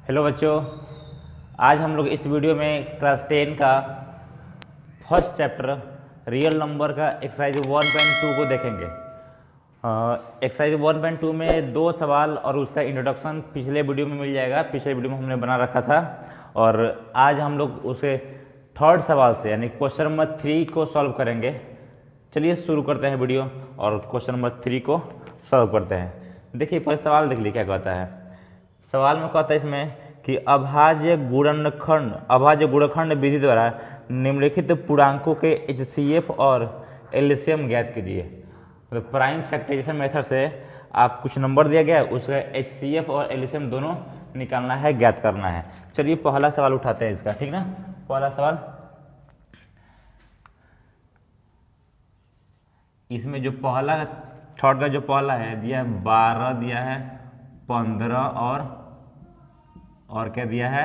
Hello बच्चों, आज हम लोग इस वीडियो में क्लास 10 का फर्स्ट चैप्टर रियल नंबर का एक्सरसाइज 1.2 को देखेंगे। एक्सरसाइज 1.2 में 2 सवाल और उसका इंट्रोडक्शन पिछले वीडियो में मिल जाएगा। पिछले वीडियो में हमने बना रखा था और आज हम लोग उसे थर्ड सवाल से यानी क्वेश्चन नंबर 3 को सॉल्व करेंगे। चलिए शुरू करते हैं वीडियो और क्वेश्चन नंबर 3 को सॉल्व करते हैं। देखिए पहले सवाल देख लीजिए क्या कहता है। सवाल में कहता है इसमें कि अभाज्य गुणनखंड विधि द्वारा निम्नलिखित पूर्णांकों के HCF और एलसीएम ज्ञात कीजिए। तो प्राइम फैक्टराइजेशन मेथड से आप कुछ नंबर दिया गया है, उसका HCF और एलसीएम दोनों निकालना है, ज्ञात करना है। चलिए पहला सवाल उठाते हैं इसका, ठीक ना। पहला सवाल, इसमें जो पहला थर्ड का जो पहला है दिया है 12 दिया है 15 और क्या दिया है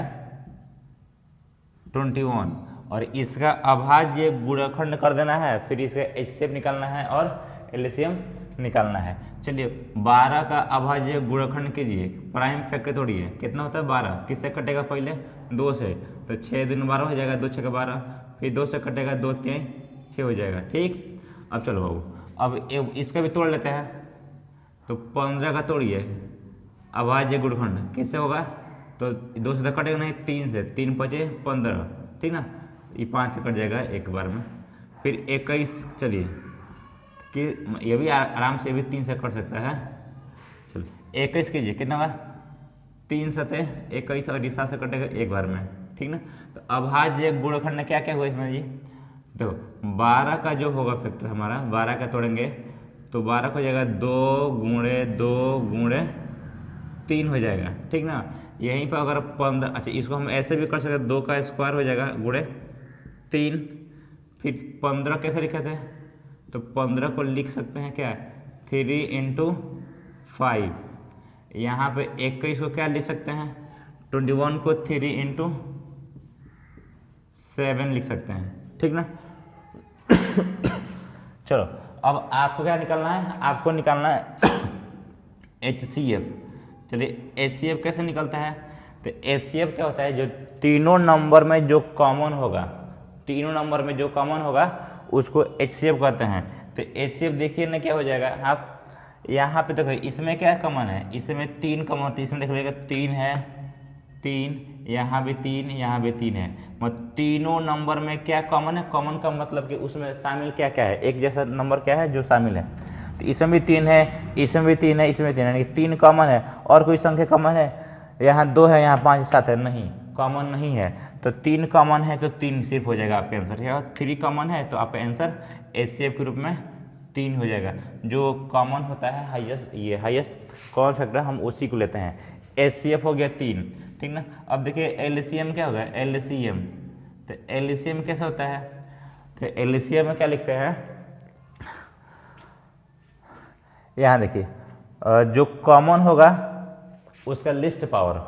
21 और इसका अभाज्य गुणनखंड कर देना है, फिर इसे HCF निकालना है और एलसीएम निकालना है। चलिए 12 का अभाज्य गुणनखंड कीजिए, प्राइम फैक्टर थोड़ी है, कितना होता है 12, किससे कटेगा पहले 2 से, तो 6 दूनी 12 हो जाएगा, 2 6 12, फिर 2 से कटेगा 2 3 6 हो जाएगा। ठीक, अब चलो बाबू अब इसका भी तोड़ लेते हैं। तो 15 का तोड़िए, अभाज्य गुणनखंड किससे होगा, तो 2 से तो कटेगा नहीं, 3 से, 3 5 15, ठीक ना, ये 5 से कट जाएगा एक बार में। फिर 21, चलिए कि ये भी आराम से, ये भी 3 से कट सकता है। चलो 21 कीजिए, कितना होगा 3 7 21 और 7 से कटेगा एक बार में, ठीक ना। तो अभाज्य गुणनखंड क्या क्या हुआ इसमें जी, तो 12 का जो होगा फैक्टर हमारा, 12 का तोड़ेंगे तो 12 को हो जाएगा 2 गुणे 2 गुणे 3 हो जाएगा, ठीक ना। यहीं पर अगर 15, अच्छा इसको हम ऐसे भी कर सकते हैं, 2 का स्क्वायर हो जाएगा गुणे 3, फिर 15 कैसे लिखे थे, तो 15 को लिख सकते हैं क्या 3 × 5। यहाँ पे 21 को क्या लिख सकते हैं 21 को 3 × 7 लिख सकते हैं, ठीक ना। चलो अब आपको क्या निकालना है, आपको निकालना है HCF। चलिए HCF कैसे निकलता है, तो HCF क्या होता है, जो तीनों नंबर में जो कॉमन होगा, तीनों नंबर में जो कॉमन होगा उसको HCF कहते हैं। तो HCF देखिए ना क्या हो जाएगा, आप यहाँ पे देखो इसमें क्या कॉमन है, इसमें 3 कॉमन, तो इसमें देख लीजिएगा 3 है, 3 यहाँ भी 3, यहाँ भी 3 है, मतलब तीनों नंबर में क्या कॉमन है। कॉमन का मतलब कि उसमें शामिल क्या क्या है, एक जैसा नंबर क्या है जो शामिल है। तो इसमें भी 3 है, इसमें भी 3 है, इसमें 3 है, यानी 3 कॉमन है। और कोई संख्या कॉमन है, यहाँ 2 है, यहाँ 5 7 है, नहीं कॉमन नहीं है। तो 3 कॉमन है तो 3 सिर्फ हो जाएगा आपका आंसर, या 3 कॉमन है तो आपका आंसर HCF के रूप में 3 हो जाएगा। जो कॉमन होता है हाईएस्ट, ये हाईएस्ट कॉमन फैक्टर हम उसी को लेते हैं। HCF हो गया 3, ठीक ना। अब देखिए LCM क्या होगा, LCM, तो LCM कैसे होता है, तो LCM में क्या लिखते हैं, यहाँ देखिए जो कॉमन होगा उसका लिस्ट पावर,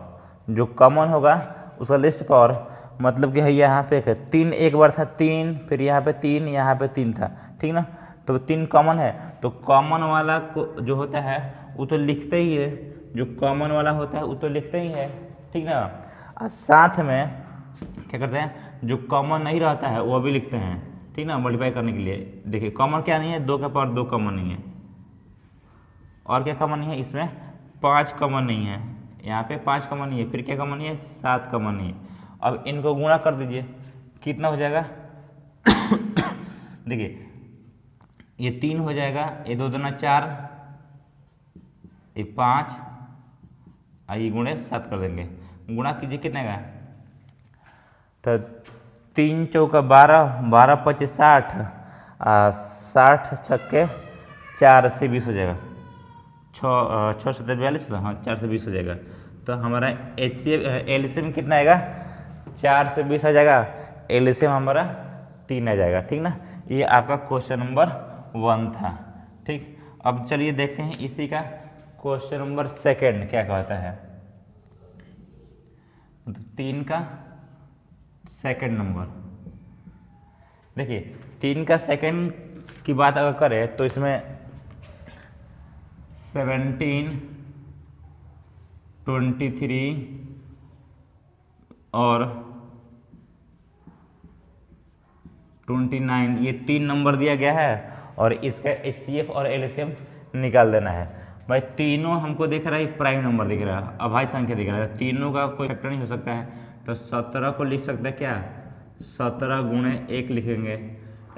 जो कॉमन होगा उसका लिस्ट पावर, मतलब कि है यहाँ पे 3 एक बार था 3, फिर यहाँ पे 3, यहाँ पे 3 था, ठीक ना। तो 3 कॉमन है, तो कॉमन वाला को जो होता है वो तो लिखते ही है, जो कॉमन वाला होता है वो तो लिखते ही है, ठीक ना। और साथ में क्या करते हैं, जो कॉमन नहीं रहता है वो भी लिखते हैं, ठीक ना, मल्टीप्लाई करने के लिए। देखिए कॉमन क्या नहीं है, 2 का पावर 2 कॉमन नहीं है, और क्या कॉमन नहीं है, इसमें 5 कॉमन नहीं है, यहाँ पे 5 कॉमन नहीं है, फिर क्या कॉमन नहीं है 7 कॉमन नहीं है। अब इनको गुणा कर दीजिए, कितना हो जाएगा देखिए ये 3 हो जाएगा, ये 2 दूना 4, ये 5, ये गुणे 7 कर देंगे, गुणा कीजिए कितने का, तो 3 चौका 12, 12 25 60, 60 छक्के 4 से 20 हो जाएगा, 6 7 42, हाँ 4 से 20 हो जाएगा। तो हमारा LCM कितना आएगा, 4 से 20 आ जाएगा, LCM हमारा 3 आ जाएगा, ठीक ना। ये आपका क्वेश्चन नंबर 1 था, ठीक। अब चलिए देखते हैं इसी का क्वेश्चन नंबर 2 क्या कहता है। तो 3 का सेकंड नंबर, देखिए 3 का सेकंड की बात अगर करें तो इसमें 17 23 और 29, ये 3 नंबर दिया गया है और इसका HCF और LCM निकाल देना है। भाई तीनों हमको दिख रहा है प्राइम नंबर दिख रहा है, अभाज्य संख्या दिख रहा है, तीनों का कोई फैक्टर नहीं हो सकता है, तो 17 को लिख सकते हैं क्या, 17 गुणे 1 लिखेंगे।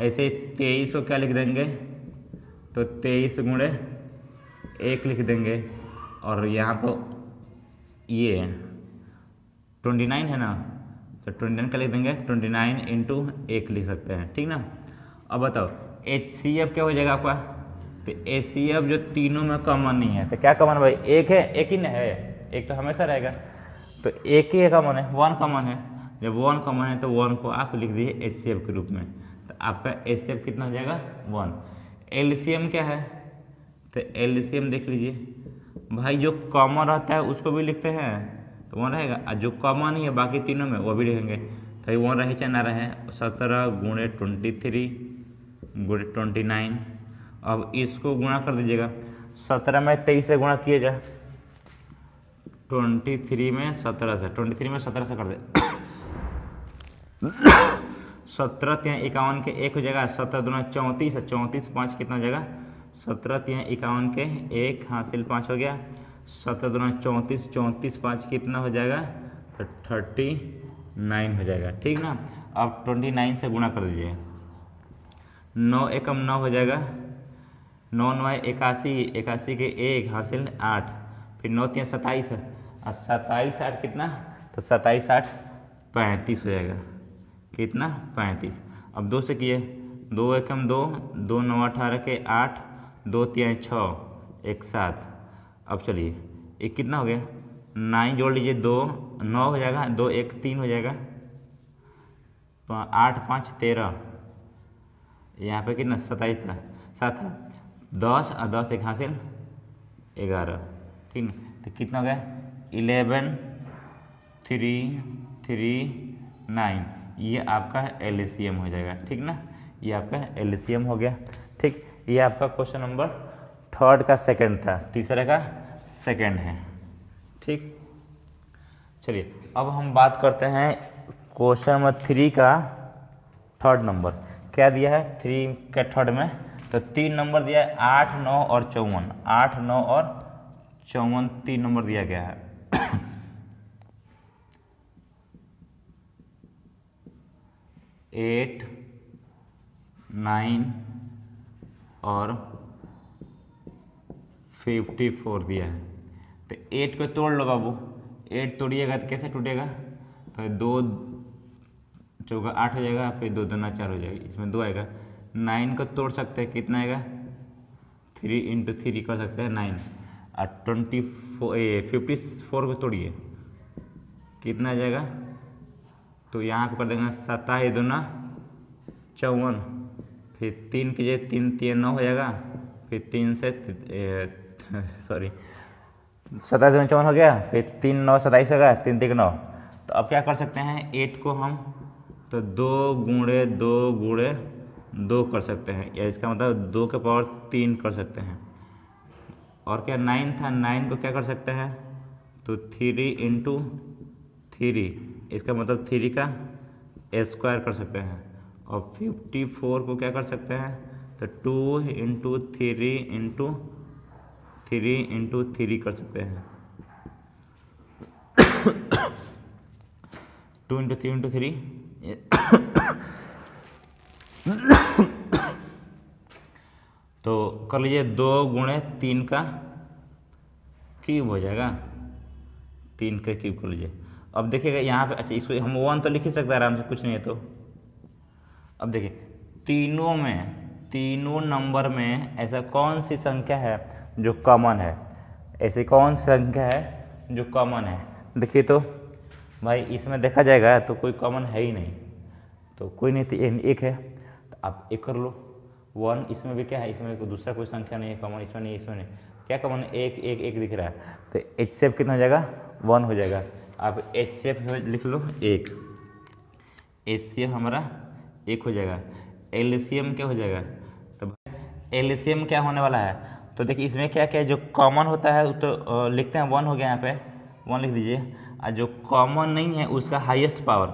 ऐसे 23 को क्या लिख देंगे, तो 23 गुणे 1 लिख देंगे। और यहाँ पर ये 29 है ना, तो 29 का लिख देंगे, 29 इंटू 1 लिख सकते हैं, ठीक ना। अब बताओ HCF क्या हो जाएगा आपका, तो HCF जो तीनों में कॉमन नहीं है, तो क्या कॉमन भाई, एक है, एक ही ना है, एक तो हमेशा रहेगा, तो एक ही कॉमन है, 1 कॉमन है। जब 1 कॉमन है तो 1 को आप लिख दीजिए HCF के रूप में, तो आपका HCF कितना हो जाएगा 1। LCM क्या है, तो LCM देख लीजिए भाई, जो कॉमन रहता है उसको भी लिखते हैं तो 1 रहेगा, और जो कॉमन ही है बाकी तीनों में वो भी लिखेंगे, तो 1 रहे चाहे ना रहे। 17 गुणे 23 गुणे 29, अब इसको गुणा कर दीजिएगा, 17 में 23 से गुणा किए जा, 23 में 17 से, 23 में 17 से कर दे 17 3 51 के 1 हो जाएगा, 17 दूना 34 है, 34 5 कितना हो जाएगा, 17 3 51 के 1 हासिल 5 हो गया, 17 दूना 34, 34 5 कितना हो जाएगा, तो 39 हो जाएगा, ठीक ना। अब 29 से गुणा कर दीजिए, 9 एकम 9 हो जाएगा, 9 9 81, 81 के 1 हासिल 8, फिर 9 3 27 और 27 8 कितना, तो 27 8 35 हो जाएगा, कितना 35। अब 2 से किए, 2 एकम 2, 2 9 18 के 8, 2 3 6 1 7। अब चलिए ये कितना हो गया, 9 जोड़ लीजिए, 2 9 हो जाएगा, 2 1 3 हो जाएगा, 8 5 13, यहाँ पे कितना 27 था, 7 10 और 10 एक हासिल 11, ठीक ना। तो कितना हो गया 11 3 3 9, ये आपका LCM हो जाएगा, ठीक ना, ये आपका LCM हो गया, ठीक। ये आपका क्वेश्चन नंबर 3 का सेकंड था, तीसरे का सेकंड है, ठीक। चलिए अब हम बात करते हैं क्वेश्चन नंबर 3 का 3rd नंबर। क्या दिया है 3 के 3rd में, तो 3 नंबर दिया है, 8 9 और 54, 8 9 और 54 3 नंबर दिया गया है। 8 9 और 54 दिया है, तो 8 को तोड़ लो बाबू, 8 तोड़िएगा तो कैसे टूटेगा, तो 2 चौका 8 हो जाएगा, फिर 2 दूना 4 हो जाएगा, इसमें 2 आएगा। 9 को तोड़ सकते हैं, कितना आएगा 3 इंटू 3 कर सकते हैं 9, और 54 को तोड़िए कितना आ जाएगा, तो यहाँ पर कर देंगे 27 दूना 54, फिर 3 कीजिए, 3 3 9 हो जाएगा, फिर 3 से 27 दूना 54 हो गया, फिर 3 9 27 हो गया, 3 3 9। तो अब क्या कर सकते हैं 8 को हम तो 2 गुणे 2 गुणे 2 कर सकते हैं, या इसका मतलब 2 के पावर 3 कर सकते हैं। और क्या 9 था, 9 को क्या कर सकते हैं, तो 3 इंटू 3, इसका मतलब 3 का स्क्वायर कर सकते हैं। और 54 को क्या कर सकते हैं, तो 2 इंटू 3 इंटू 3 इंटू 3 कर सकते हैं, 2 इंटू 3 इंटू 3 तो कर लीजिए 2 गुणे 3 का क्यूब हो जाएगा, 3 का क्यूब कर लीजिए। अब देखिएगा यहाँ पे, अच्छा इसको हम 1 तो लिख ही सकते हैं आराम से, कुछ नहीं है तो। अब देखिए तीनों नंबर में ऐसा कौन सी संख्या है जो कॉमन है, ऐसी कौन सी संख्या है जो कॉमन है। देखिए तो भाई इसमें देखा जाएगा तो कोई कॉमन है ही नहीं, तो कोई नहीं, तो एक है, तो आप एक कर लो। 1 इसमें भी क्या है, इसमें कोई दूसरा कोई संख्या नहीं है कॉमन, इसमें नहीं, इसमें नहीं, क्या कॉमन है, एक एक एक दिख रहा है, तो HCF कितना हो जाएगा 1 हो जाएगा। आप HCF लिख लो 1, HCF हमारा 1 हो जाएगा। LCM क्या हो जाएगा, तो LCM क्या होने वाला है, तो देखिए इसमें क्या क्या जो कॉमन होता है तो लिखते हैं 1 हो गया, यहाँ पे 1 लिख दीजिए। और जो कॉमन नहीं है उसका हाईएस्ट पावर,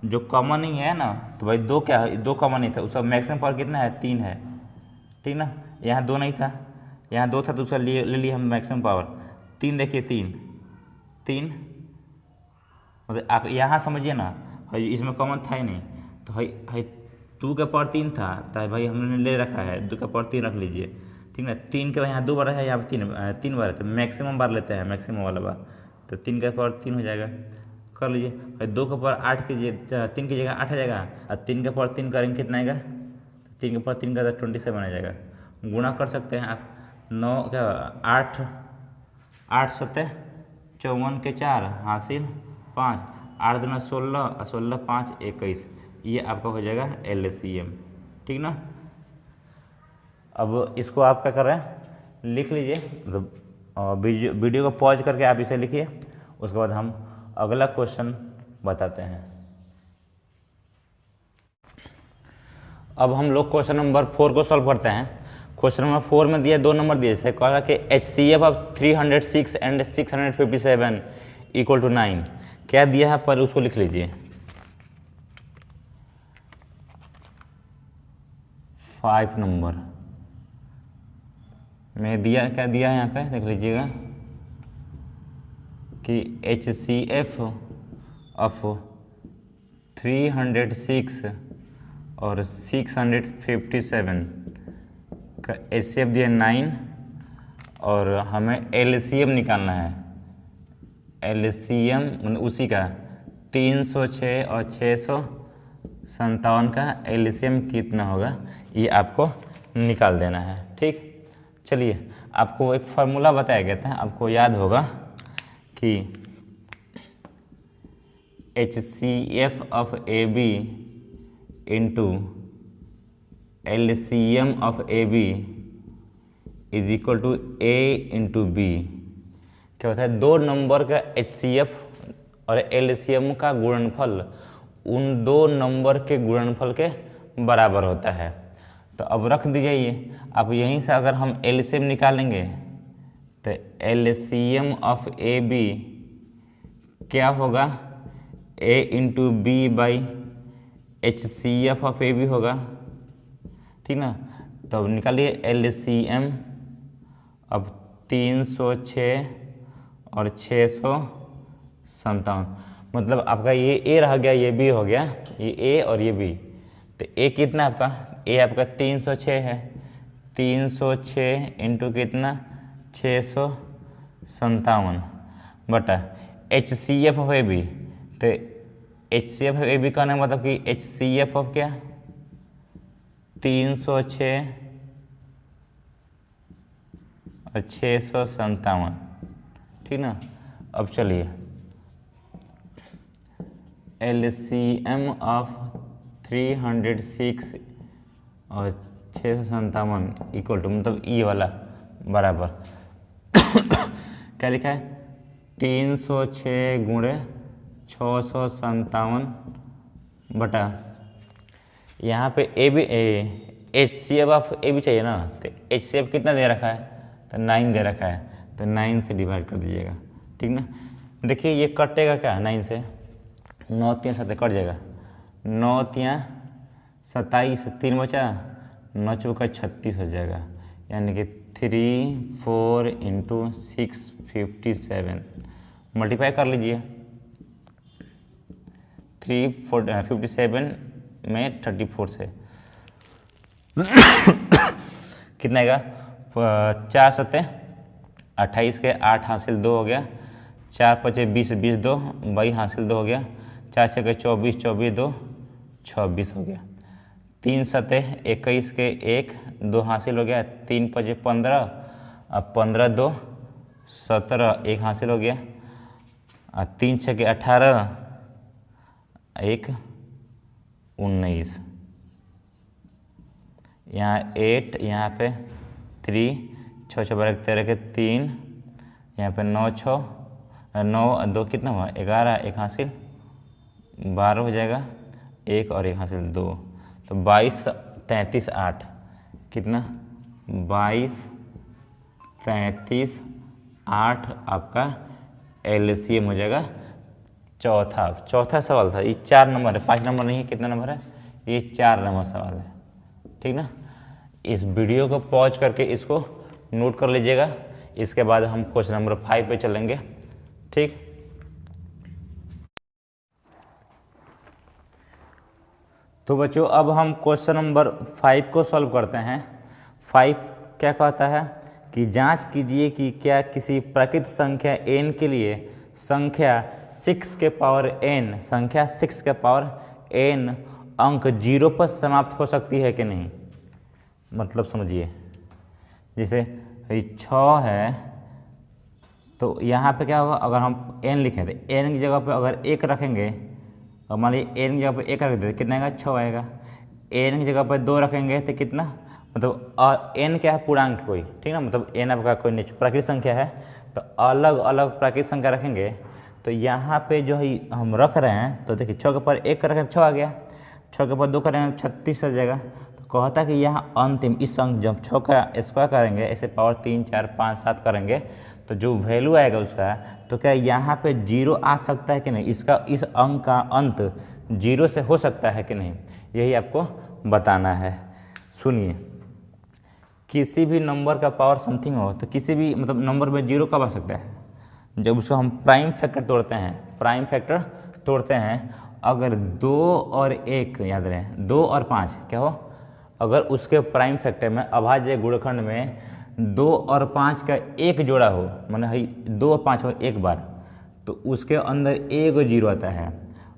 जो कॉमन नहीं है ना, तो भाई दो क्या है, दो कॉमन नहीं था, उसका मैक्सिमम पावर कितना है, 3 है, ठीक ना। यहाँ 2 नहीं था, यहाँ 2 था, तो उसका ले लिए हम मैक्सिमम पावर 3। देखिए 3 मतलब आप यहाँ समझिए ना, भाई इसमें कॉमन था ही नहीं, तो भाई 2 का पावर 3 था, तो भाई हमने ले रखा है 2 का पावर 3 रख लीजिए, ठीक ना। 3 के यहाँ 2 बार है, यहाँ पर 3 बार है, तो मैक्सिमम बार लेते हैं, मैक्सिमम वाला बार, तो 3 का पावर 3 हो जाएगा, कर लीजिए। भाई 2 का पावर 8 कीजिए, 3 की जगह 8 आ जाएगा, और 3 का पावर 3 करेंगे कितना आएगा, 3 का पावर 3 का 27 आ जाएगा। गुणा कर सकते हैं आप, 9 क्या 8 8 7 54 के 4 हासिल 5, 8 दूना 16 और 16 5 21, ये आपका हो जाएगा LCM, ठीक ना। अब इसको आप क्या कर रहे हैं, लिख लीजिए, मतलब वीडियो को पॉज करके आप इसे लिखिए, उसके बाद हम अगला क्वेश्चन बताते हैं। अब हम लोग क्वेश्चन नंबर 4 को सॉल्व करते हैं। क्वेश्चन नंबर 4 में दिया 2 नंबर दिए थे, कहा कि HCF of 306 and 657 equal to 9, क्या दिया है पर उसको लिख लीजिए। 5 नंबर में दिया, क्या दिया है यहाँ पे देख लीजिएगा कि HCF ऑफ 306 और 657 का HCF दिया 9, और हमें LCM निकालना है। LCM मतलब उसी का 306 और 657 का LCM कितना होगा, ये आपको निकाल देना है, ठीक। चलिए, आपको एक फार्मूला बताया गया था, आपको याद होगा कि HCF of AB into LCM of AB is equal to A into B। क्या होता है, 2 नंबर का HCF और LCM का गुणनफल उन 2 नंबर के गुणनफल के बराबर होता है। तो अब रख दीजिए ये, अब यहीं से अगर हम LCM निकालेंगे तो LCM ऑफ AB क्या होगा, A into B by HCF of AB होगा, ठीक ना। तो निकालिए LCM, अब 306 और 657, मतलब आपका ये A रह गया, ये B हो गया, ये A और ये B, तो A कितना आपका, A आपका 306 है, 306 इंटू कितना 657 बटा HCF ऑफ AB, तो HCF ऑफ AB का मतलब कि HCF ऑफ क्या 306 और 657, ठीक ना। अब चलिए LCM ऑफ 306 और 657 इक्वल टू, मतलब ई वाला बराबर क्या लिखा है, 306 गुणे 657 बटा, यहाँ पे HCF ऑफ AB चाहिए ना, तो HCF कितना दे रखा है, तो 9 दे रखा है, तो 9 से डिवाइड कर दीजिएगा, ठीक ना। देखिए ये कटेगा क्या, 9 से 9 3 7 कट जाएगा, 9 3 27, 3 बचा, 9 चौका 36 हो जाएगा, यानी कि 3 4 इंटू 657 मल्टीप्लाई कर लीजिए, 357 में 34 से कितना आएगा, 4 7 28 के 8 हासिल 2 हो गया, 4 5 20 20 2 22 हासिल 2 हो गया, 4 6 के 24 24 2 26 हो गया, 3 7 21 के 1 2 हासिल हो गया, 3 5 15 अब 15 2 17 1 हासिल हो गया, और 3 6 के 18 1 19, यहाँ 8 यहाँ पे 3 6 6 12 13 के 3, यहाँ पे 9 6 9 2 कितना हुआ 11 1 हासिल 12 हो जाएगा, 1 और 1 हासिल 2, तो 22 33 8 कितना 22 33 8 आपका LCM हो जाएगा चौथा सवाल था। ये 4 नंबर है, 5 नंबर नहीं है। कितना नंबर है? ये 4 नंबर सवाल है, ठीक ना। इस वीडियो को पॉज करके इसको नोट कर लीजिएगा। इसके बाद हम क्वेश्चन नंबर 5 पे चलेंगे, ठीक। तो बच्चों अब हम क्वेश्चन नंबर 5 को सॉल्व करते हैं। 5 क्या कहता है कि जांच कीजिए कि क्या किसी प्राकृत संख्या n के लिए संख्या 6 के पावर n अंक 0 पर समाप्त हो सकती है कि नहीं। मतलब समझिए, जैसे 6 है तो यहाँ पे क्या होगा, अगर हम n लिखें तो n की जगह पे अगर 1 रखेंगे और मान लीजिए n की जगह पे 1 रख देते कितना आएगा, 6 आएगा। n की जगह पे 2 रखेंगे तो कितना, मतलब n क्या है, पूर्णांक कोई, ठीक ना। मतलब n आपका कोई प्राकृत संख्या है, तो अलग अलग प्राकृत संख्या रखेंगे। तो यहाँ पे जो है हम रख रहे हैं, तो देखिए 6 के ऊपर 1 रखें 6 आ गया, 6 के ऊपर 2 करेंगे 36 आ जाएगा। तो कहता कि यहाँ अंतिम इस अंक जब 6 का स्क्वायर करेंगे, ऐसे पावर 3 4 5 7 करेंगे, तो जो वैल्यू आएगा उसका, तो क्या यहाँ पे 0 आ सकता है कि नहीं, इसका इस अंक का अंत 0 से हो सकता है कि नहीं, यही आपको बताना है। सुनिए, किसी भी नंबर का पावर समथिंग हो तो किसी भी मतलब नंबर में 0 कब आ सकता है, जब उसको हम प्राइम फैक्टर तोड़ते हैं। अगर 2 और 1 याद रहे, 2 और 5 क्या हो, अगर उसके प्राइम फैक्टर में अभाज्य गुणनखंड में 2 और 5 का एक जोड़ा हो, माने 2 और 5 हो एक बार, तो उसके अंदर एक 0 आता है।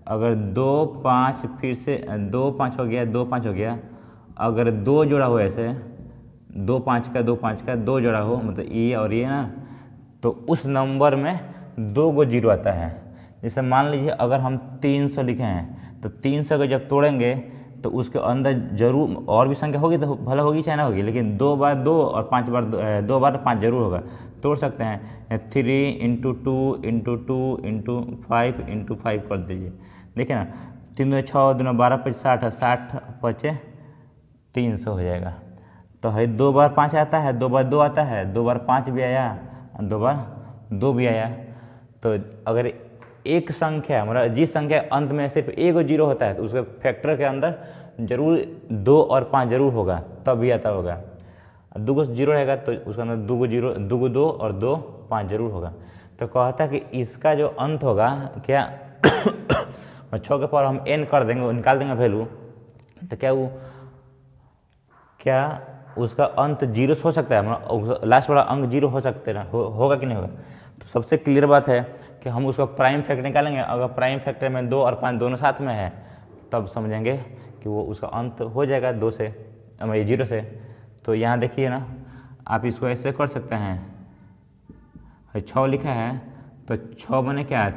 अगर 2 5 फिर से 2 5 हो गया, 2 5 हो गया, अगर 2 जोड़ा हो, ऐसे 2 5 का 2 5 का 2 जोड़ा हो, मतलब ये और ये ना, तो उस नंबर में 2 गो 0 आता है। जैसे मान लीजिए अगर हम 300 लिखे हैं, तो 300 को जब तोड़ेंगे तो उसके अंदर जरूर और भी संख्या होगी, तो भले होगी चाहे ना होगी, लेकिन 2 बार 2 और 5 बार 2 बार 5 जरूर होगा। तोड़ सकते हैं 3 × 2 × 2 × 5 × 5 कर दीजिए। देखिए ना, 3 2 6 2 12 5 60 60 5 300 हो जाएगा। तो 2 बार 5 आता है, 2 बार 2 आता है, 2 बार 5 भी आया, 2 बार 2 भी आया। तो अगर एक संख्या मतलब जिस संख्या अंत में सिर्फ एक 0 होता है, तो उसके फैक्टर के अंदर जरूर 2 और 5 जरूर होगा, तब भी आता होगा। 2 को 0 रहेगा तो उसके अंदर 2 को 0, 2 को 2 और 2 5 जरूर होगा। तो कहता कि इसका जो अंत होगा क्या 6 के पावर हम n कर देंगे, निकाल देंगे वैल्यू, तो क्या उसका अंत 0 हो सकता है, मतलब लास्ट वाला अंक 0 हो सकते हैं, होगा कि नहीं होगा। तो सबसे क्लियर बात है कि हम उसका प्राइम फैक्टर निकालेंगे। अगर प्राइम फैक्टर में 2 और 5 दोनों साथ में है, तब समझेंगे कि वो उसका अंत हो जाएगा 2 से, 0 से। तो यहाँ देखिए ना, आप इसको ऐसे कर सकते हैं, 6 लिखा है तो 6 बने क्या,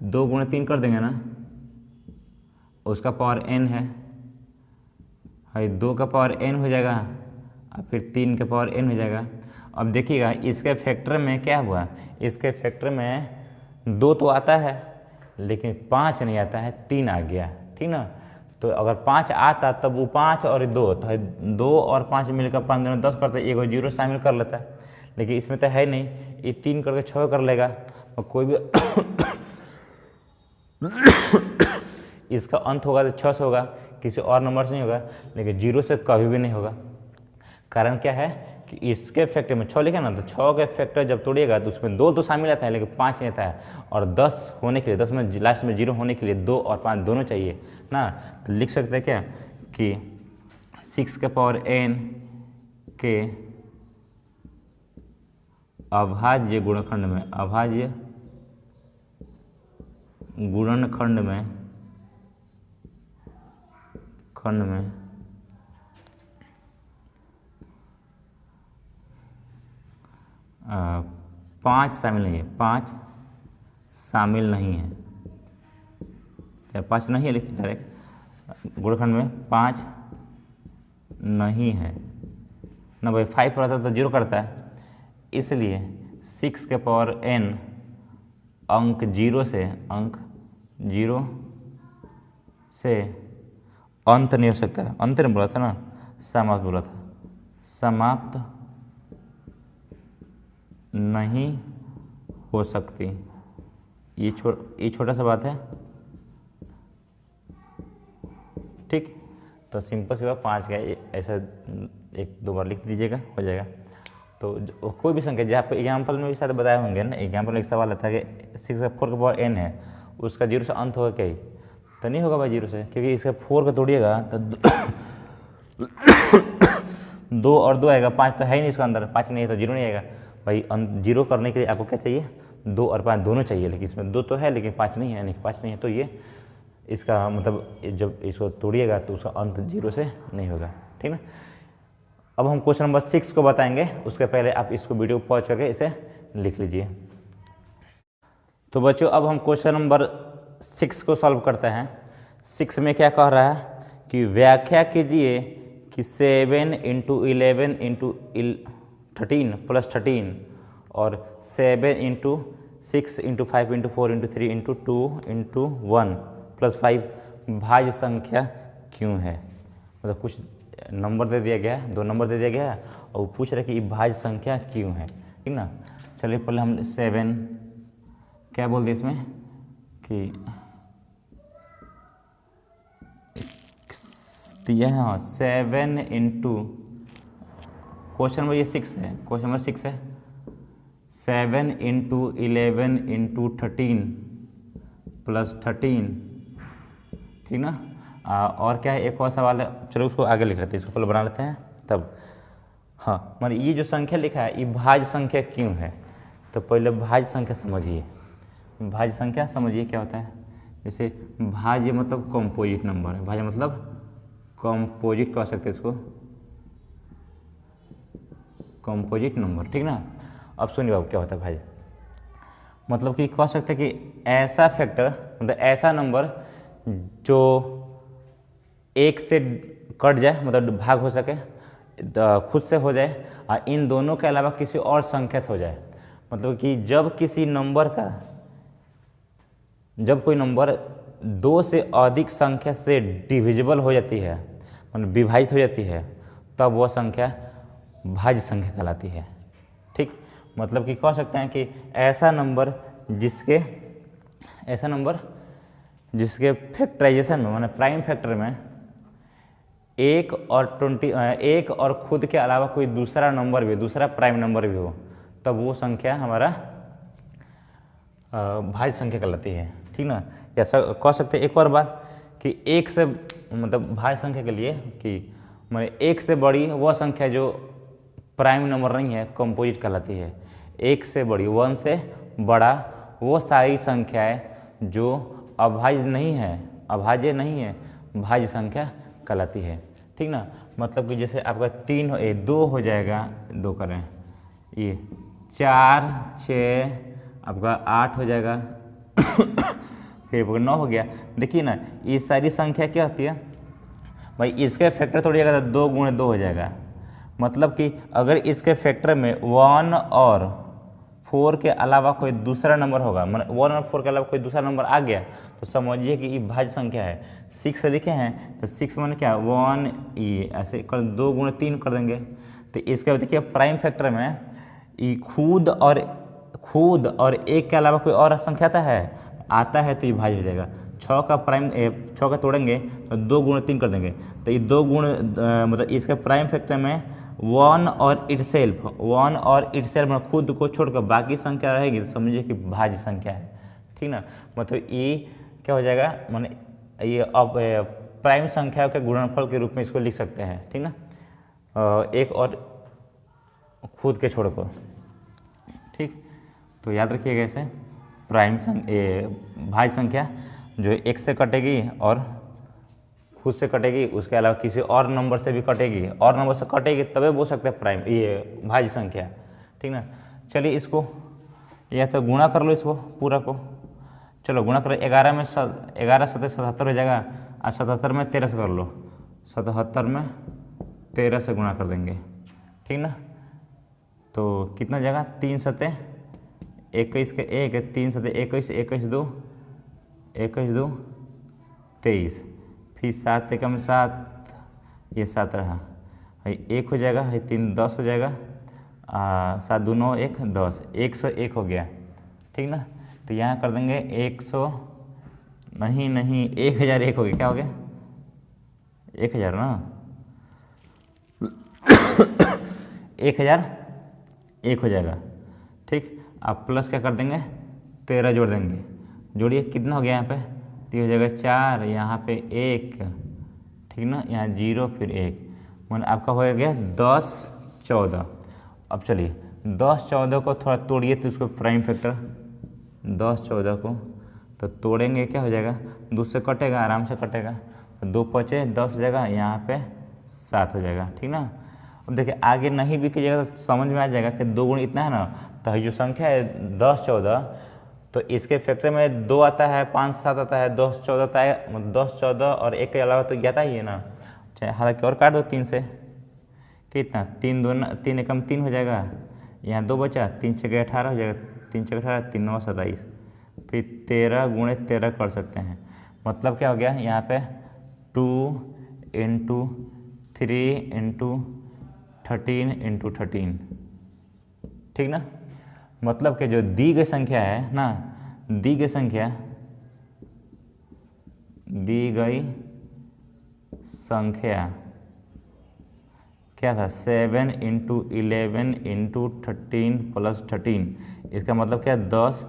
2 × 3 कर देंगे ना, उसका पावर n है, 2 का पावर n हो जाएगा और फिर 3 के पावर n हो जाएगा। अब देखिएगा इसके फैक्टर में क्या हुआ, इसके फैक्टर में 2 तो आता है लेकिन 5 नहीं आता है, 3 आ गया, ठीक ना। तो अगर 5 आता तब वो 5 और 2 तो 2 और 5 मिलकर 5 दोनों 10 करते, एक 0 शामिल कर लेता है, लेकिन इसमें तो है नहीं, ये 3 करके 6 कर लेगा। और कोई भी इसका अंत होगा तो 6 से होगा, किसी और नंबर से नहीं होगा, लेकिन 0 से कभी भी नहीं होगा। कारण क्या है कि इसके फैक्टर में 6 लिखा ना, तो 6 के फैक्टर जब तोड़िएगा तो उसमें 2 तो शामिल आता है लेकिन 5 नहीं आता है, और 10 होने के लिए, 10 में लास्ट में 0 होने के लिए 2 और 5 दोनों चाहिए ना। तो लिख सकते हैं क्या कि 6 के पावर n के अभाज्य गुणनखंड में, अभाज्य गुणनखंड में 5 शामिल नहीं है, 5 शामिल नहीं है, चाहे 5 नहीं है, लेकिन डायरेक्ट गुणनखंड में 5 नहीं है ना भाई। 5 रहता तो 0 करता है, इसलिए 6 के पावर n अंक 0 से अंत नहीं हो सकता है। अंत नहीं बोला था ना, समाप्त बोला था, समाप्त नहीं हो सकती। ये छोटा सा बात है, ठीक। तो सिंपल सी बात 5 का ऐसा 1-2 बार लिख दीजिएगा, हो जाएगा। तो कोई भी संख्या, जैसे आपको एग्जाम्पल में भी शायद बताए होंगे ना, एग्जाम्पल में एक सवाल आता है कि 6 का 4 का पावर n है, उसका 0 से अंत होगा क्या ही? तो नहीं होगा भाई 0 से, क्योंकि इसका 4 का तोड़िएगा तो 2 और 2 आएगा, 5 तो है ही नहीं इसका अंदर, 5 नहीं है तो 0 नहीं आएगा भाई। 0 करने के लिए आपको क्या चाहिए? 2 और 5 दोनों चाहिए, लेकिन इसमें 2 तो है लेकिन 5 नहीं है, यानी 5 नहीं है, तो ये इसका मतलब जब इसको तोड़िएगा तो उसका अंत 0 से नहीं होगा, ठीक ना। अब हम क्वेश्चन नंबर 6 को बताएंगे, उसके पहले आप इसको वीडियो पॉज करके इसे लिख लीजिए। तो बच्चों अब हम क्वेश्चन नंबर 6 को सॉल्व करते हैं। 6 में क्या कह रहा है कि व्याख्या कीजिए कि 7 × 11 × 13 + 13 और 7 × 6 × 5 × 4 × 3 × 2 × 1 + 5 भाज्य संख्या क्यों है। मतलब कुछ नंबर दे दिया गया है, 2 नंबर दे दिया गया है और वो पूछ रहा है कि भाज्य संख्या क्यों है, ठीक ना। चलिए पहले हम 7 क्या बोल दिए इसमें कि दिया है, हाँ 7 × क्वेश्चन नंबर ये 6 है, क्वेश्चन नंबर 6 है 7 × 11 × 13 + 13, ठीक ना। और क्या है, एक और सवाल है, चलो उसको आगे लिख लेते हैं, इसको पहले बना लेते हैं तब। हाँ मतलब ये जो संख्या लिखा है ये भाज्य संख्या क्यों है, तो पहले भाज्य संख्या समझिए। भाज्य संख्या समझिए क्या होता है, जैसे भाज्य मतलब कंपोजिट नंबर है, भाज्य मतलब कंपोजिट कह सकते हैं इसको, कंपोजिट नंबर, ठीक ना। अब सुनिए बाबू क्या होता है भाज्य, मतलब कि कह सकते हैं कि ऐसा फैक्टर, मतलब ऐसा नंबर जो 1 से कट जाए, मतलब भाग हो सके, खुद से हो जाए, और इन दोनों के अलावा किसी और संख्या से हो जाए। मतलब कि जब किसी नंबर का, जब कोई नंबर 2 से अधिक संख्या से डिविजिबल हो जाती है, मतलब विभाजित हो जाती है, तब वह संख्या भाज्य संख्या कहलाती है, ठीक। मतलब कि कह सकते हैं कि ऐसा नंबर जिसके फैक्टराइजेशन में, माने प्राइम फैक्टर में 1 और खुद के अलावा कोई दूसरा नंबर भी, दूसरा प्राइम नंबर भी हो, तब वो संख्या हमारा भाज्य संख्या कहलाती है, ठीक ना। ऐसा कह सकते हैं एक और बात कि 1 से, मतलब भाज्य संख्या के लिए कि माने 1 से बड़ी वह संख्या जो प्राइम नंबर नहीं है, कंपोजिट कहलाती है। 1 से बड़ी, 1 से बड़ा वो सारी संख्याएं जो अभाज्य नहीं है, भाज्य संख्या कहलाती है, ठीक ना। मतलब कि जैसे आपका 2 हो जाएगा, 2 करें, ये 4 6 आपका 8 हो जाएगा फिर 9 हो गया। देखिए ना ये सारी संख्या क्या होती है भाई, इसके फैक्टर तोड़िएगा तो 2 × 2 हो जाएगा। मतलब कि अगर इसके फैक्टर में 1 और 4 के अलावा कोई दूसरा नंबर होगा, मतलब 1 और 4 के अलावा कोई दूसरा नंबर आ गया, तो समझिए कि ये भाज्य संख्या है। 6 से लिखे हैं तो 6 माने क्या, 1, ये ऐसे कर 2 × 3 कर देंगे। तो इसका देखिए प्राइम फैक्टर में ये खुद और 1 के अलावा कोई और संख्या आता है तो ये भाज्य हो जाएगा। 6 का तोड़ेंगे तो 2 × 3 कर देंगे, तो ये 2 मतलब इसके प्राइम फैक्टर में 1 और इटसेल्फ मतलब खुद को छोड़कर बाकी संख्या रहेगी, तो समझिए कि भाज्य संख्या है, ठीक ना। मतलब ये क्या हो जाएगा, माने ये अब प्राइम संख्या के गुणनफल के रूप में इसको लिख सकते हैं, ठीक ना। 1 और खुद के छोड़कर, ठीक। तो याद रखिएगा ऐसे भाज्य संख्या जो 1 से कटेगी और खुद से कटेगी, उसके अलावा किसी और नंबर से भी कटेगी, और नंबर से कटेगी तबे बोल सकते हैं प्राइम ये भाज्य संख्या, ठीक ना। चलिए इसको या तो गुणा कर लो इसको पूरा को, चलो गुणा करो, 11 में 11 7 77 हो जाएगा, और 77 में 13 से कर लो, 77 में 13 से गुणा कर देंगे, ठीक ना। तो कितना हो जाएगा, 3 7 21 के 1, 3 7 21, 21 2 23, फिर 7 1 में 7, ये 7 रहा, 1 हो जाएगा, 3 10 हो जाएगा, 7 2 9 1 10, 101 हो गया, ठीक ना। तो यहाँ कर देंगे 100 नहीं 1001 हो गया, क्या हो गया 1000 ना 1001 हो जाएगा। ठीक, अब प्लस क्या कर देंगे 13 जोड़ देंगे, जोड़िए कितना हो गया यहाँ पे, तो हो जाएगा 4, यहाँ पे 1, ठीक ना, यहाँ 0 फिर 1, मैंने आपका हो गया 10 14। अब चलिए 10 14 को थोड़ा तोड़िए तो उसको प्राइम फैक्टर 10 14 को तो तोड़ेंगे क्या हो जाएगा, 2 से कटेगा, आराम से कटेगा, तो 2 5 10 हो जाएगा, यहाँ पे 7 हो जाएगा। ठीक ना, अब देखिए आगे नहीं भी कीजिएगा तो समझ में आ जाएगा कि 2 गुण इतना है ना, तो जो संख्या है 10 14, तो इसके फैक्टर में 2 आता है, 5 7 आता है, 10 14 आता है, 10 14 और 1 के अलावा तो ज्ञाता ही है ना, चाहे हालांकि और काट दो 3 से, कितना 3 2 3 एकम 3 हो जाएगा, यहाँ 2 बचा, 3 6 18 हो जाएगा, 3 6 18 3 9 27, फिर 13 गुणे 13 कर सकते हैं, मतलब क्या हो गया यहाँ पे 2 × 3 × 13 × 13, ठीक ना, मतलब कि जो दी गई संख्या है ना, दी गई संख्या क्या था 7 × 11 × 13 + 13, इसका मतलब क्या 10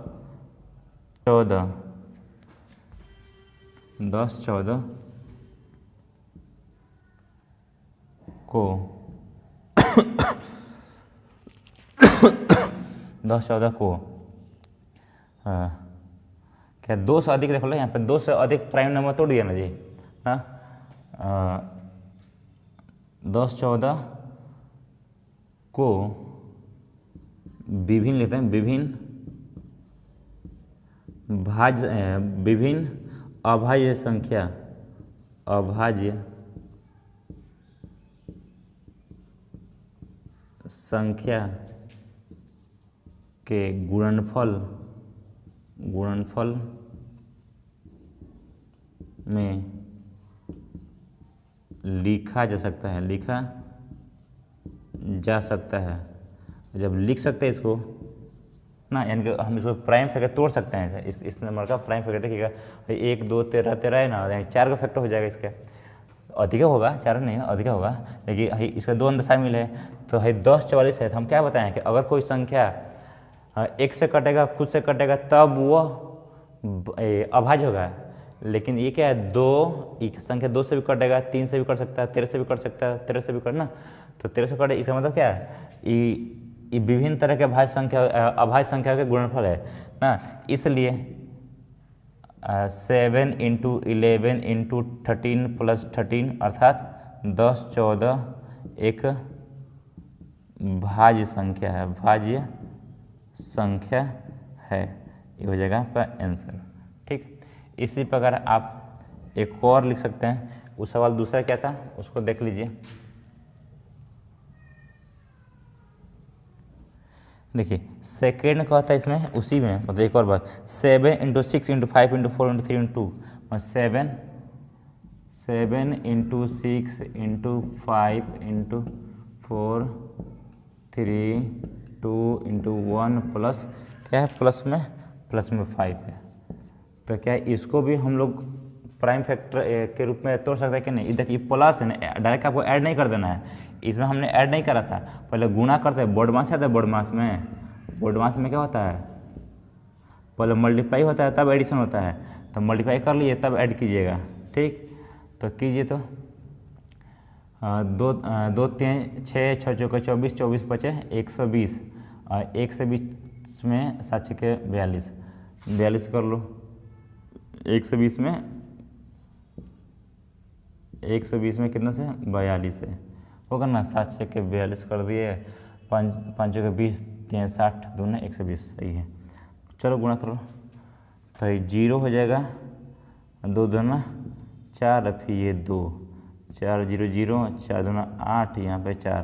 14 को 10 14 को क्या 2 से अधिक, देख लो यहाँ पे 2 से अधिक प्राइम नंबर तोड़ दिया ना जी, हाँ 10 14 को विभिन्न लेते हैं, विभिन्न अभाज्य संख्या के गुणनफल में लिखा जा सकता है, जब लिख सकते हैं इसको ना, यानी कि हम इसको प्राइम फैक्टर तोड़ सकते हैं, इस नंबर का प्राइम फैक्टर देखिएगा 1 2 13 13 है ना, यानी 4 का फैक्टर हो जाएगा, इसका अधिक होगा, 4 नहीं अधिक होगा, लेकिन इसका 2 अंदर शामिल है, तो है 10 44 है, तो हम क्या बताएं कि अगर कोई संख्या 1 से कटेगा, खुद से कटेगा, तब वो अभाज्य होगा, लेकिन ये क्या है 2, संख्या 2 से भी कटेगा, 3 से भी कट सकता है, 13 से भी कट सकता है, 13 से भी कटना, तो 13 से कटे, इसका मतलब क्या है ये विभिन्न तरह के अभाज्य संख्या के गुणनफल है ना, इसलिए 7 × 11 × 13 + 13 अर्थात 10 14 एक भाज्य संख्या है, ये हो जाएगा आपका आंसर। ठीक, इसी प्रकार आप एक और लिख सकते हैं, उस सवाल दूसरा क्या था उसको देख लीजिए। देखिए सेकेंड का था इसमें, उसी में मतलब एक और बात 7 × 6 × 5 × 4 × 3 × 2, 7 × 6 × 5 × 4 3 2 × 1 प्लस क्या है, प्लस में 5 है, तो क्या इसको भी हम लोग प्राइम फैक्टर के रूप में तोड़ सकते हैं कि नहीं। देखिए प्लस है ना, डायरेक्ट आपको ऐड नहीं कर देना है, इसमें हमने ऐड नहीं करा था, पहले गुणा करते हैं, बोर्ड मास आता है, बोर्ड मास में क्या होता है, पहले मल्टीप्लाई होता है तब एडिशन होता है, तो मल्टीप्लाई कर लीजिए तब ऐड कीजिएगा। ठीक, तो कीजिए, तो 2 3 6 6 चौके 24 24 बचे 120, 120 में 7 6 42 कर लो, 120 में कितना से 42 है, होगा ना, 7 6 42 कर दिए, 5 के 20 3 60 दोनों 120, सही है। चलो गुणा करो, तो 0 हो जाएगा, 2 दूना 4, फिर ये 2 4 0 0 4 दूना 8, यहाँ पे 4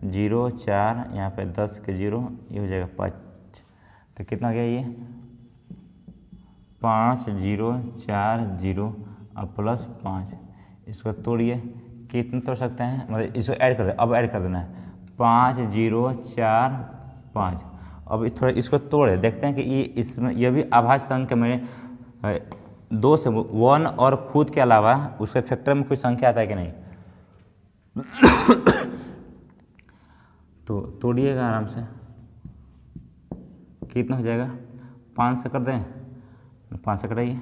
0 4, यहाँ पे 10 के 0, ये हो जाएगा 5, तो कितना हो गया ये 5 0 4 0 और प्लस 5, इसको तोड़िए, कितना तोड़ सकते हैं, मतलब इसको ऐड कर, अब ऐड कर देना है 5 0 4 5, अब थोड़ा इसको तोड़े देखते हैं कि ये इसमें यह भी अभाज्य संख्या में 2 से 1 और खुद के अलावा उसके फैक्टर में कोई संख्या आता है कि नहीं। तो तोड़िएगा आराम से, कितना हो जाएगा 5 से कर दें, 5 से कटाइए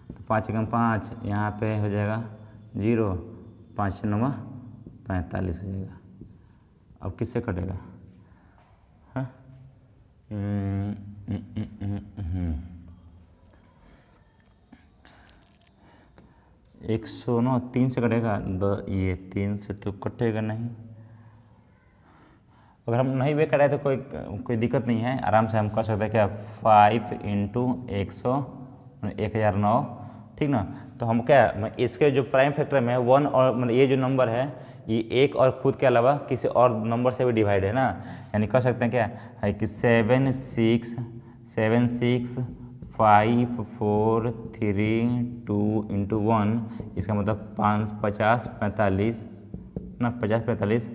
तो 5 एकम 5, यहाँ पे हो जाएगा 0, 5 9 45 हो जाएगा। अब किससे कटेगा, हाँ 109 3 से कटेगा, ये 3 से तो कटेगा नहीं। अगर हम नहीं भी कराए तो कोई दिक्कत नहीं है, आराम से हम कर सकते हैं क्या 5 × 100 1009, ठीक ना। तो हम क्या इसके जो प्राइम फैक्टर में 1 और मतलब ये जो नंबर है ये एक और खुद के अलावा किसी और नंबर से भी डिवाइड है ना, यानी कर सकते हैं क्या है कि 7 6 5 4 3 2 × 1, इसका मतलब 5 50 45 ना 50 45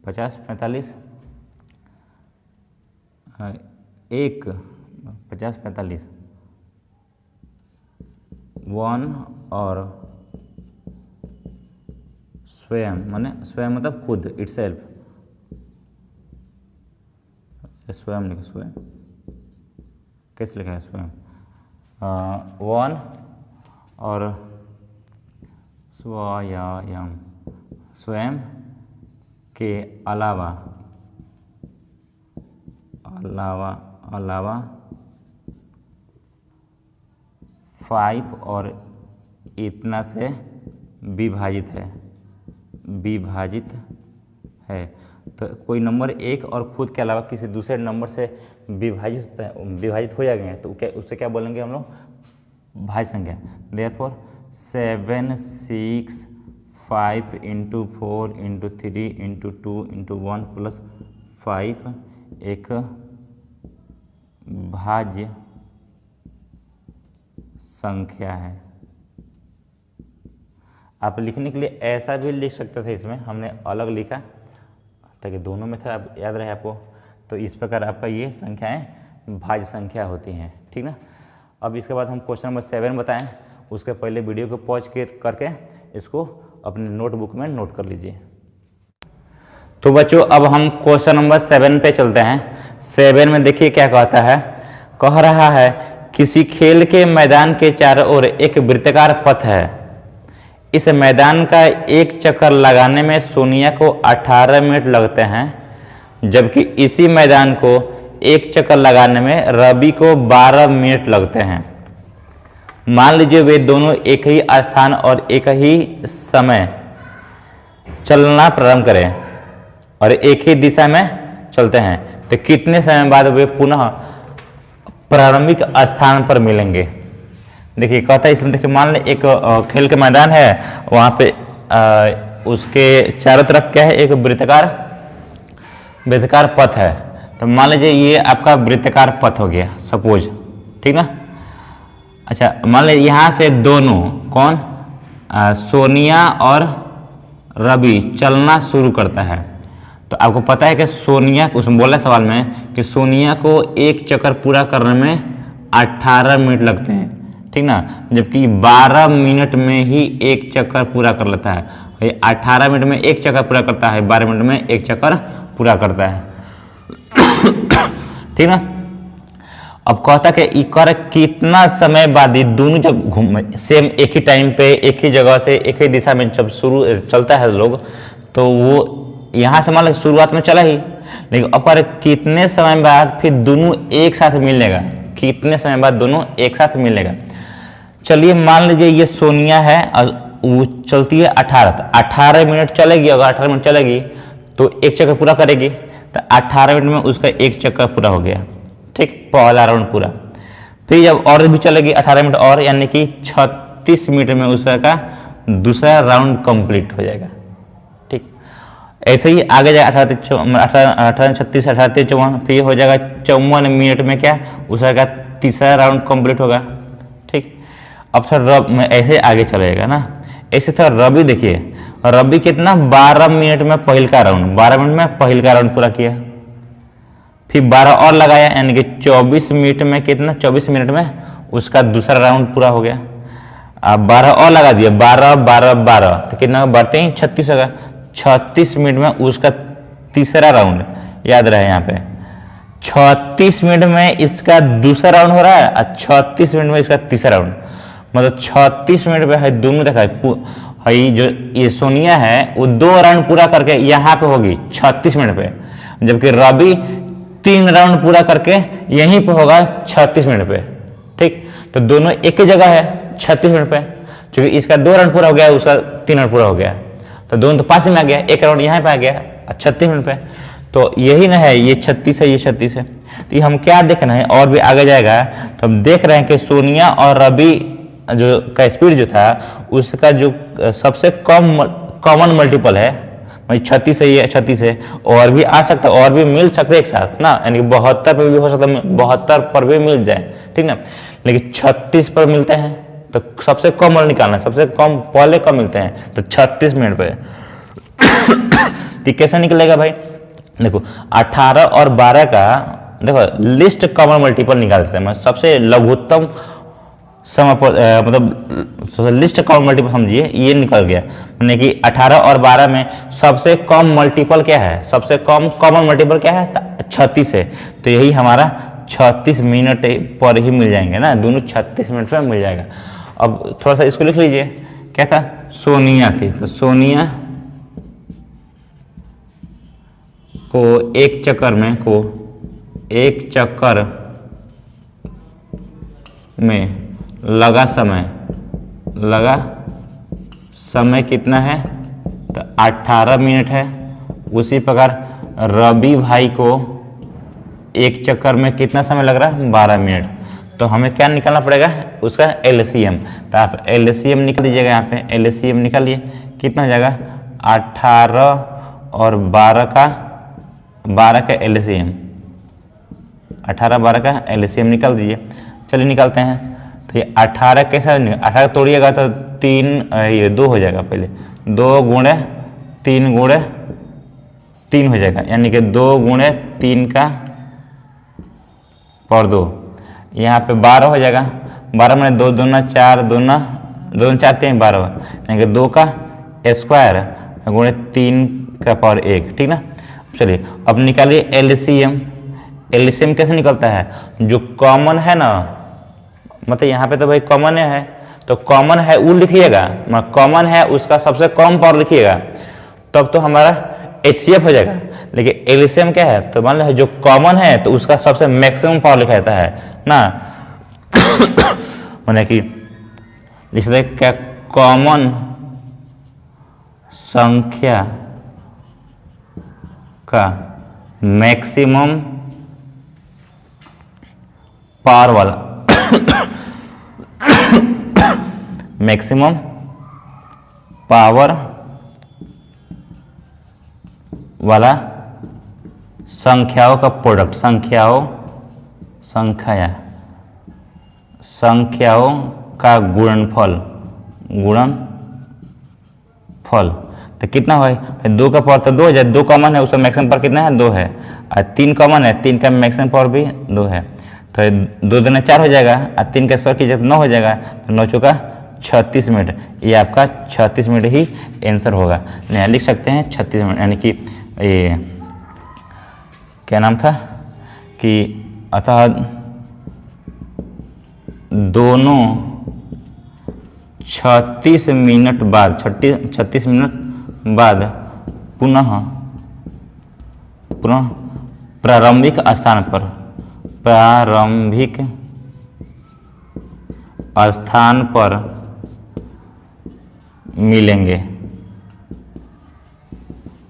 50 45 1 50 45 1 और स्वयं माने स्वयं मतलब खुद इटसेल्फ, स्वयं लिखो, स्वयं कैसे लिखा है स्वयं 1 और स्वयं के अलावा 5 और इतना से विभाजित है। तो कोई नंबर एक और खुद के अलावा किसी दूसरे नंबर से विभाजित हो जाएंगे तो क्या उससे क्या बोलेंगे हम लोग, भाज्य संख्या। देयरफॉर 7 6 5 × 4 × 3 × 2 × 1 प्लस 5 एक भाज्य संख्या है। आप लिखने के लिए ऐसा भी लिख सकते थे, इसमें हमने अलग लिखा ताकि दोनों में था आप याद रहे आपको। तो इस प्रकार आपका ये संख्याएं भाज्य संख्या होती हैं, ठीक ना। अब इसके बाद हम क्वेश्चन नंबर 7 बताएं, उसके पहले वीडियो को पॉज करके इसको अपने नोटबुक में नोट कर लीजिए। तो बच्चों अब हम क्वेश्चन नंबर 7 पे चलते हैं। 7 में देखिए क्या कहता है, कह रहा है किसी खेल के मैदान के चारों ओर एक वृत्ताकार पथ है। इस मैदान का एक चक्कर लगाने में सोनिया को 18 मिनट लगते हैं, जबकि इसी मैदान को एक चक्कर लगाने में रवि को 12 मिनट लगते हैं। मान लीजिए वे दोनों एक ही स्थान और एक ही समय चलना प्रारंभ करें और एक ही दिशा में चलते हैं, तो कितने समय बाद वे पुनः प्रारंभिक स्थान पर मिलेंगे। देखिए कहता है इसमें, देखिए मान लें एक खेल का मैदान है, वहाँ पे उसके चारों तरफ क्या है, एक वृत्ताकार पथ है। तो मान लीजिए ये आपका वृत्ताकार पथ हो गया सपोज, ठीक ना। अच्छा मान लीजिए यहाँ से दोनों कौन सोनिया और रवि चलना शुरू करता है। तो आपको पता है कि सोनिया, उसमें बोला सवाल में कि सोनिया को एक चक्कर पूरा करने में 18 मिनट लगते हैं, ठीक ना, जबकि 12 मिनट में ही एक चक्कर पूरा कर लेता है। 18 मिनट में एक चक्कर पूरा करता है, 12 मिनट में एक चक्कर पूरा करता है, ठीक ना। अब कहता कि इकर कितना समय बाद ये दोनों जब घूम सेम एक ही टाइम पे एक ही जगह से एक ही दिशा में जब शुरू चलता है लोग, तो वो यहाँ से मान लो शुरुआत में चला ही, लेकिन अब पर कितने समय बाद फिर दोनों एक साथ मिलेगा, कितने समय बाद दोनों एक साथ मिलेगा। चलिए मान लीजिए ये सोनिया है और वो चलती है 18 मिनट चलेगी। अगर 18 मिनट चलेगी तो एक चक्कर पूरा करेगी, तो 18 मिनट में उसका एक चक्कर पूरा हो गया, ठीक, पहला राउंड पूरा। फिर जब और भी चलेगी 18 मिनट और, यानी कि 36 मिनट में उसका दूसरा राउंड कंप्लीट हो जाएगा, ठीक। ऐसे ही आगे जाएगा 18 36 18 54, फिर हो जाएगा 54 मिनट में क्या उसका तीसरा राउंड कंप्लीट होगा, ठीक। अब सर ऐसे आगे चलेगा ना। ऐसे तो रवि देखिए रवि कितना 12 मिनट में पहल का राउंड, 12 मिनट में पहल का राउंड पूरा किया, फिर 12 और लगाया, यानी कि 24 मिनट में कितना, 24 मिनट में उसका दूसरा राउंड पूरा हो गया। अब 12 और लगा दिया, 12 12 12 तो कितना बढ़ते ही 36 होगा। 36 मिनट में उसका तीसरा राउंड, याद रहे यहाँ पे 36 मिनट में इसका दूसरा राउंड हो रहा है और 36 मिनट में इसका तीसरा राउंड, मतलब 36 मिनट में है दोनों देखा है। जो ये सोनिया है वो 2 राउंड पूरा करके यहाँ पे होगी 36 मिनट पे, जबकि रवि 3 राउंड पूरा करके यहीं पे होगा 36 मिनट पे। ठीक, तो दोनों एक ही जगह है 36 मिनट पे, क्योंकि इसका 2 राउंड पूरा हो गया, उसका 3 राउंड पूरा हो गया, तो दोनों तो पास में आ गया, 1 राउंड यहाँ पे आ गया 36 मिनट पे। तो यही ना है, ये 36 है, ये 36 है। तो ये हम क्या देख रहे हैं, और भी आगे जाएगा तो हम देख रहे हैं कि सोनिया और रवि जो का स्पीड जो था उसका जो सबसे कम कॉमन मल्टीपल है, भाई 36 है, ये 36 है, और भी आ सकता है, और भी मिल सकते एक साथ ना, यानी 72 पर भी हो सकता है, 72 पर भी मिल जाए, ठीक ना, लेकिन 36 पर मिलते हैं तो सबसे कम वाला निकालना है, सबसे कम पहले कम मिलते हैं तो 36 मिनट पे। तो कैसे निकलेगा भाई, देखो 18 और 12 का देखो लिस्ट कॉमन मल्टीपल निकाल देते हैं, मैं सबसे लघुत्तम मतलब लिस्ट कॉमन मल्टीपल समझिए, ये निकल गया, मैंने कि 18 और 12 में सबसे कम मल्टीपल क्या है, सबसे कम कॉमन मल्टीपल क्या है, 36 है, तो यही हमारा 36 मिनट पर ही मिल जाएंगे ना, दोनों 36 मिनट में मिल जाएगा। अब थोड़ा सा इसको लिख लीजिए, क्या था, सोनिया थी, तो सोनिया को एक चक्कर में लगा समय कितना है, तो 18 मिनट है। उसी प्रकार रवि भाई को एक चक्कर में कितना समय लग रहा है, 12 मिनट। तो हमें क्या निकालना पड़ेगा, उसका एलसीएम। तो आप एलसीएम निकाल दीजिएगा, यहाँ पे एलसीएम निकालिए, कितना हो जाएगा, 18 और 12 का एलसीएम, 18 12 का एलसीएम निकाल दीजिए। चलिए निकालते हैं। तो ये 18 कैसा, 18 तोड़िएगा तो 3 ये 2 हो जाएगा, पहले 2 गुणे 3 गुणे 3 हो जाएगा, यानी कि 2 गुणे 3 का पर 2, यहाँ पे 12 हो जाएगा। 12 में 2 दूना 4, 2 4 3 12, यानी कि 2 का स्क्वायर गुणे 3 का पर 1, ठीक ना। चलिए अब निकालिए एलसीएम। एलसीएम कैसे निकलता है, जो कॉमन है ना, मतलब यहाँ पे तो भाई कॉमन है, तो कॉमन है वो लिखिएगा, मतलब कॉमन है उसका सबसे कम पावर लिखिएगा, तब तो हमारा एचसीएफ हो जाएगा। लेकिन एलसीएम क्या है, तो मान लो जो कॉमन है तो उसका सबसे मैक्सिमम पावर लिखा जाता है ना। माने कि लिख सकते क्या, कॉमन संख्या का मैक्सिमम पावर वाला मैक्सिमम पावर वाला संख्याओं का प्रोडक्ट, संख्याओं का गुणनफल। तो कितना है, 2 का पावर तो 2 हो जाए, 2 कॉमन है, उसका मैक्सिमम पावर कितना है, 2 है, और 3 कॉमन है, 3 का मैक्सिमम पावर भी 2 है, तो 2 दूना 4 हो जाएगा, और 3 का 100 कीजिए तो 9 हो जाएगा, तो 9 चौका 36 मिनट, ये आपका 36 मिनट ही आंसर होगा। यहाँ लिख सकते हैं 36 मिनट, यानी कि ये क्या नाम था कि अतः दोनों 36 मिनट बाद पुनः प्रारंभिक स्थान पर मिलेंगे।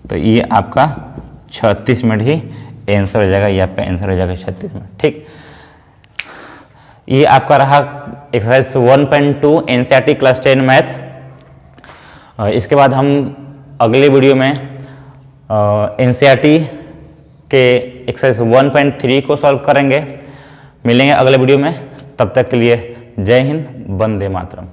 तो ये आपका 36 मिनट ही आंसर हो जाएगा, ये आपका आंसर हो जाएगा 36 मिनट, ठीक। ये आपका रहा एक्सरसाइज 1.2 एनसीईआरटी क्लास 10 मैथ। इसके बाद हम अगले वीडियो में एनसीईआरटी के एक्सरसाइज 1.3 को सॉल्व करेंगे। मिलेंगे अगले वीडियो में, तब तक के लिए जय हिंद, वंदे मातरम।